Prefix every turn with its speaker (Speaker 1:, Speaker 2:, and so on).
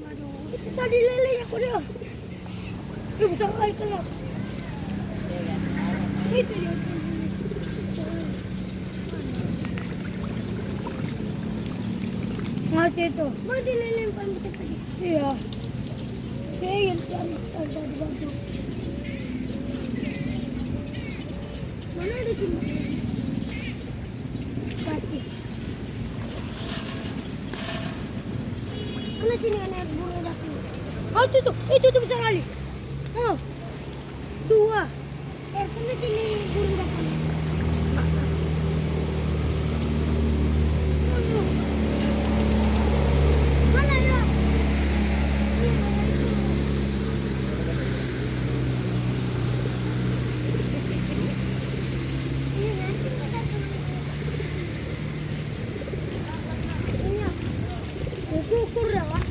Speaker 1: Itu tadi lele aku dia. Dia besar kali kelas. Itu dia. Mati itu. Mau dilempar kita tadi. Iya. Saya yang ada di bawah. Mana ada cuma? Mati. Mana sini ada burung dapur? Oh itu besar kali. Oh, dua. Mana sini burung dapur? Mana ya? Ukur dah lah.